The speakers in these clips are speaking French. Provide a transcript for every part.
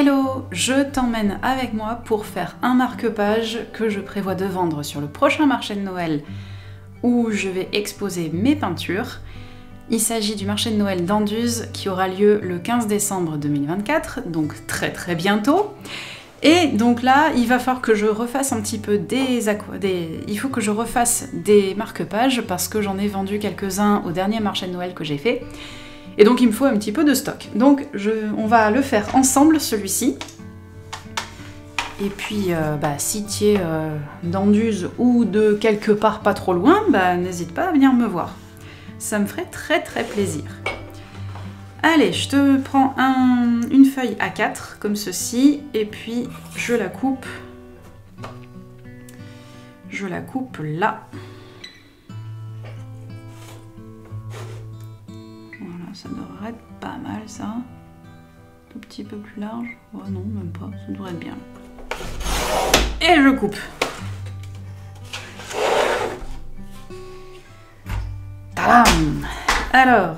Hello, je t'emmène avec moi pour faire un marque-page que je prévois de vendre sur le prochain marché de Noël où je vais exposer mes peintures. Il s'agit du marché de Noël d'Anduze qui aura lieu le 15 décembre 2024, donc très bientôt. Et donc là, il va falloir que je refasse un petit peu il faut que je refasse des marque-pages parce que j'en ai vendu quelques-uns au dernier marché de Noël que j'ai fait. Et donc il me faut un petit peu de stock. Donc on va le faire ensemble, celui-ci. Et puis si tu es d'Anduze ou de quelque part pas trop loin, n'hésite pas à venir me voir. Ça me ferait très plaisir. Allez, je te prends une feuille A4 comme ceci, et puis je la coupe. Je la coupe là. Voilà, ça devrait être pas mal ça. Tout petit peu plus large. Oh non, même pas, ça devrait être bien. Et je coupe. Tadam! Alors,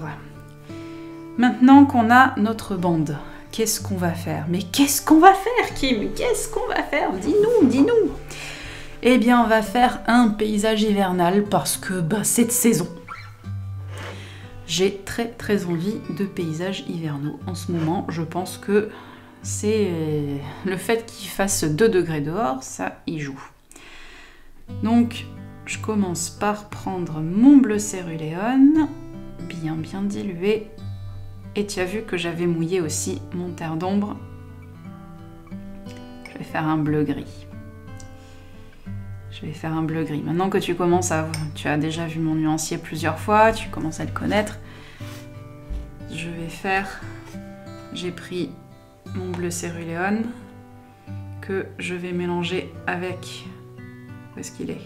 maintenant qu'on a notre bande, qu'est-ce qu'on va faire? Mais qu'est-ce qu'on va faire, Kim? Qu'est-ce qu'on va faire? Dis-nous, dis-nous! Eh bien, on va faire un paysage hivernal parce que c'est de saison. J'ai très envie de paysages hivernaux en ce moment. Je pense que c'est le fait qu'il fasse 2 degrés dehors, ça y joue. Donc, je commence par prendre mon bleu céruléon, bien dilué. Et tu as vu que j'avais mouillé aussi mon terre d'ombre. Je vais faire un bleu gris. Je vais faire un bleu gris. Maintenant que tu as déjà vu mon nuancier plusieurs fois, tu commences à le connaître. J'ai pris mon bleu céruléon que je vais mélanger avec... Où est-ce qu'il est,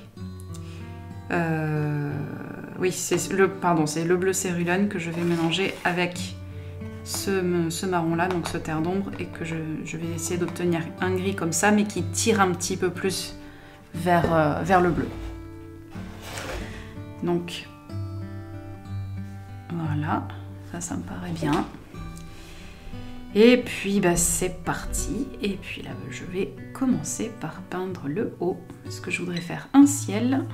oui, c'est le bleu céruléon que je vais mélanger avec ce marron-là, donc ce terre d'ombre, et que je vais essayer d'obtenir un gris comme ça, mais qui tire un petit peu plus vers le bleu. Donc, voilà, ça me paraît bien. Et puis, c'est parti. Et puis là, je vais commencer par peindre le haut, parce que je voudrais faire un ciel.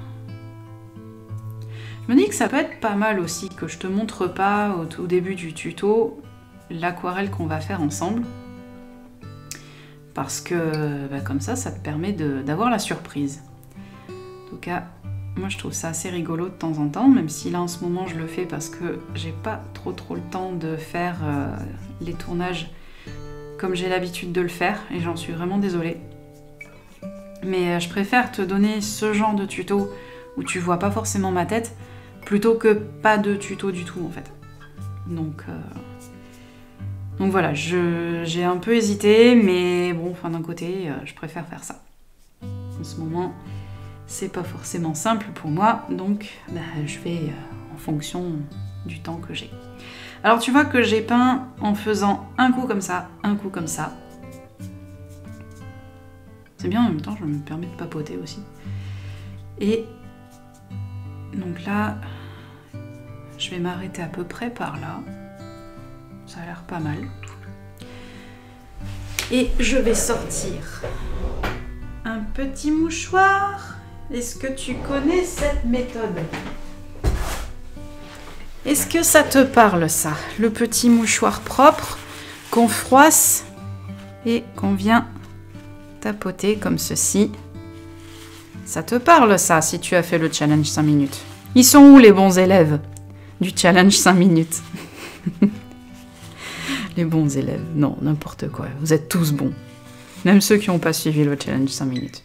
Je me dis que ça peut être pas mal aussi, que je te montre pas au début du tuto l'aquarelle qu'on va faire ensemble. Parce que comme ça te permet d'avoir la surprise. En tout cas, moi je trouve ça assez rigolo de temps en temps, même si là en ce moment je le fais parce que j'ai pas trop le temps de faire les tournages comme j'ai l'habitude de le faire, et j'en suis vraiment désolée. Mais je préfère te donner ce genre de tuto où tu vois pas forcément ma tête, plutôt que pas de tuto du tout en fait. Donc voilà, j'ai un peu hésité, mais bon, d'un côté, je préfère faire ça. En ce moment, c'est pas forcément simple pour moi, donc je fais en fonction du temps que j'ai. Alors tu vois que j'ai peint en faisant un coup comme ça, un coup comme ça. C'est bien, en même temps, je me permets de papoter aussi. Et donc là, je vais m'arrêter à peu près par là. Ça a l'air pas mal. Et je vais sortir un petit mouchoir. Est-ce que tu connais cette méthode? Est-ce que ça te parle, ça? Le petit mouchoir propre qu'on froisse et qu'on vient tapoter comme ceci. Ça te parle, ça, si tu as fait le challenge 5 minutes? Ils sont où les bons élèves du challenge 5 minutes? Les bons élèves, non, n'importe quoi, vous êtes tous bons. Même ceux qui n'ont pas suivi le challenge 5 minutes.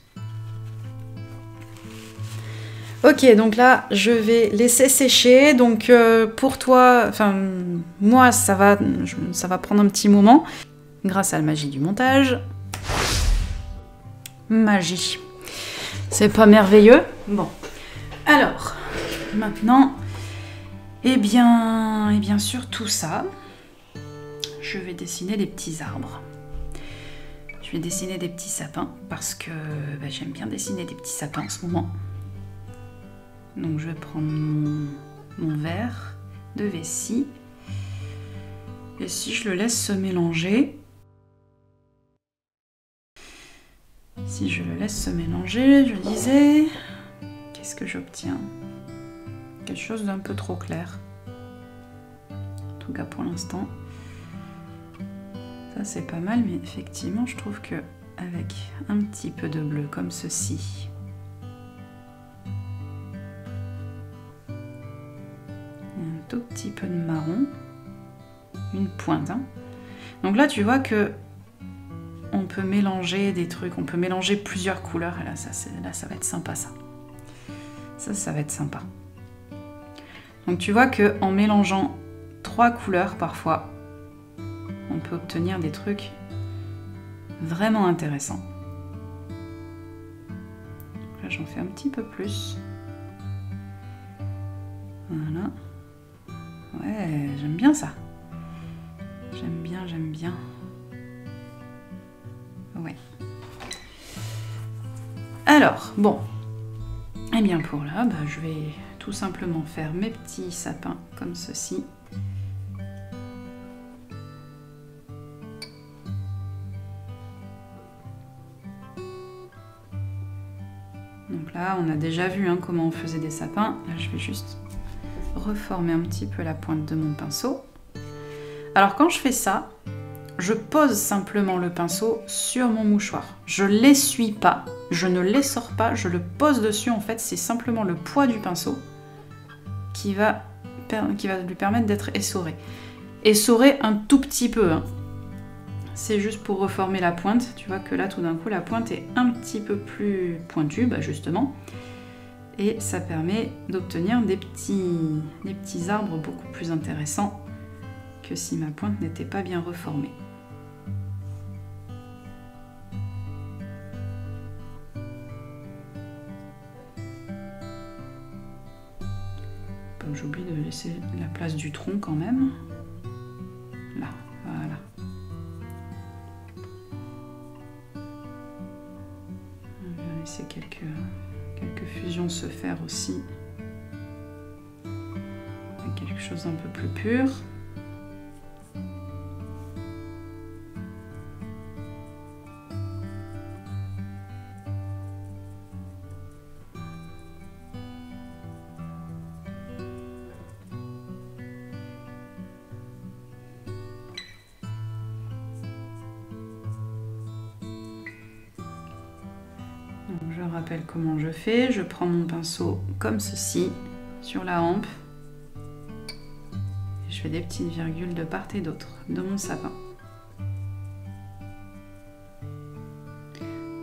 Ok, donc là, je vais laisser sécher. Donc pour toi, moi, ça va prendre un petit moment. Grâce à la magie du montage. Magie. C'est pas merveilleux? Bon. Alors, maintenant, et bien sûr, tout ça, je vais dessiner des petits arbres. Je vais dessiner des petits sapins parce que j'aime bien dessiner des petits sapins en ce moment. Donc je vais prendre mon verre de vessie et si je le laisse se mélanger, Si je le laisse se mélanger, je disais, qu'est-ce que j'obtiens? Quelque chose d'un peu trop clair. En tout cas pour l'instant. Ça c'est pas mal, mais effectivement je trouve que avec un petit peu de bleu comme ceci, un tout petit peu de marron, une pointe. Hein. Donc là tu vois que on peut mélanger des trucs, on peut mélanger plusieurs couleurs, et là ça va être sympa ça. Ça va être sympa. Donc tu vois que en mélangeant 3 couleurs parfois, on peut obtenir des trucs vraiment intéressants. Donc là j'en fais un petit peu plus. Voilà. Ouais, j'aime bien ça. J'aime bien, j'aime bien. Ouais. Alors, bon. Eh bien pour là, je vais tout simplement faire mes petits sapins comme ceci. Donc là, on a déjà vu comment on faisait des sapins. Là, je vais juste reformer un petit peu la pointe de mon pinceau. Alors quand je fais ça, je pose simplement le pinceau sur mon mouchoir. Je ne l'essuie pas, je ne l'essore pas, je le pose dessus. En fait, c'est simplement le poids du pinceau qui va lui permettre d'être essoré. Essoré un tout petit peu. Hein. C'est juste pour reformer la pointe. Tu vois que là, tout d'un coup, la pointe est un petit peu plus pointue, justement. Et ça permet d'obtenir des petits arbres beaucoup plus intéressants que si ma pointe n'était pas bien reformée. J'oublie de laisser la place du tronc quand même. Là, voilà. On va laisser quelques fusions se faire aussi. Avec quelque chose un peu plus pur. Je rappelle comment je fais, je prends mon pinceau comme ceci sur la hampe et je fais des petites virgules de part et d'autre de mon sapin.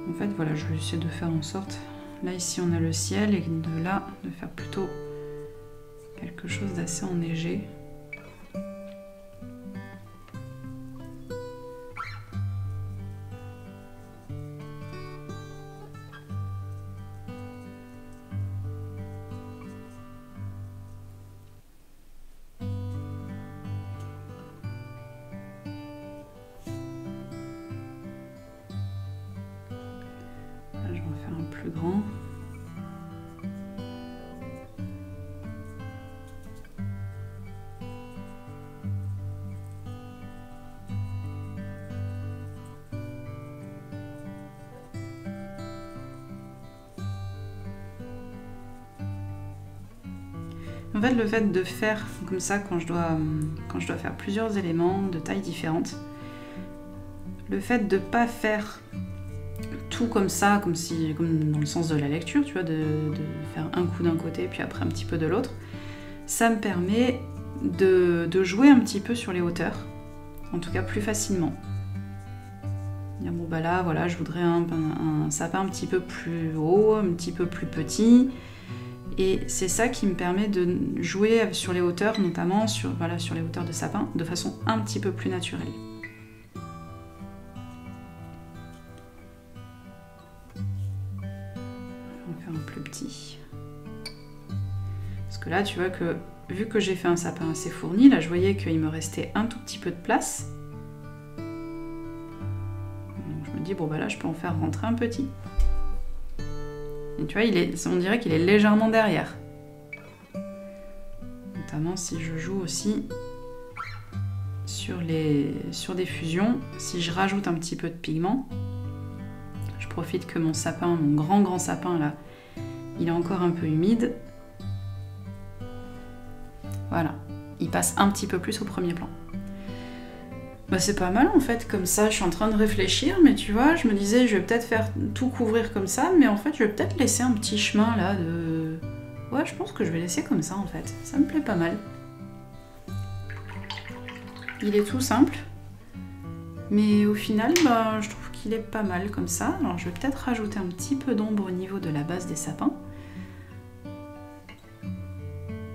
En fait voilà, je vais essayer de faire en sorte, là ici on a le ciel, et de là de faire plutôt quelque chose d'assez enneigé. Plus grand. En fait, le fait de faire comme ça quand je dois faire plusieurs éléments de tailles différentes, le fait de ne pas faire tout comme ça, comme dans le sens de la lecture, tu vois, de faire un coup d'un côté puis après un petit peu de l'autre, ça me permet de jouer un petit peu sur les hauteurs, en tout cas plus facilement. Bon là voilà, je voudrais un sapin un petit peu plus haut, un petit peu plus petit, et c'est ça qui me permet de jouer sur les hauteurs, notamment sur les hauteurs de sapin, de façon un petit peu plus naturelle. Plus petit. Parce que là, tu vois que, vu que j'ai fait un sapin assez fourni, là, je voyais qu'il me restait un tout petit peu de place. Donc, je me dis, bon, là, je peux en faire rentrer un petit. Et tu vois, on dirait qu'il est légèrement derrière. Notamment si je joue aussi sur des fusions, si je rajoute un petit peu de pigment, je profite que mon sapin, mon grand sapin là, il est encore un peu humide. Voilà, il passe un petit peu plus au premier plan. Bah c'est pas mal en fait, comme ça je suis en train de réfléchir, mais tu vois, je me disais je vais peut-être faire tout couvrir comme ça, mais en fait je vais peut-être laisser un petit chemin là de... Ouais, je pense que je vais laisser comme ça en fait, ça me plaît pas mal. Il est tout simple, mais au final, bah, je trouve qu'il est pas mal comme ça. Alors je vais peut-être rajouter un petit peu d'ombre au niveau de la base des sapins.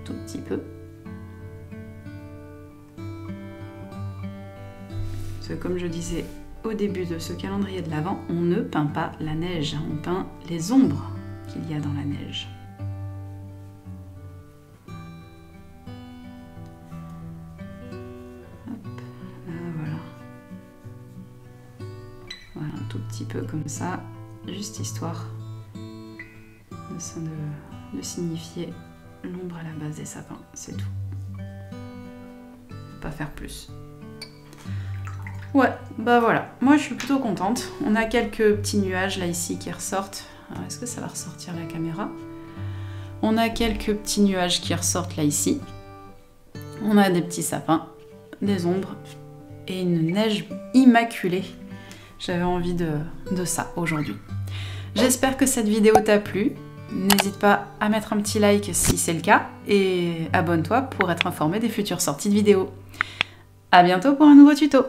Tout petit peu. Parce que comme je disais au début de ce calendrier de l'Avent, on ne peint pas la neige, on peint les ombres qu'il y a dans la neige. Voilà, un tout petit peu comme ça, juste histoire de signifier l'ombre à la base des sapins, c'est tout. Pas faire plus. Ouais, bah voilà, moi je suis plutôt contente. On a quelques petits nuages là ici qui ressortent. Est-ce que ça va ressortir la caméra? On a quelques petits nuages qui ressortent là ici. On a des petits sapins, des ombres et une neige immaculée. J'avais envie de ça aujourd'hui. J'espère que cette vidéo t'a plu. N'hésite pas à mettre un petit like si c'est le cas et abonne-toi pour être informé des futures sorties de vidéos. À bientôt pour un nouveau tuto.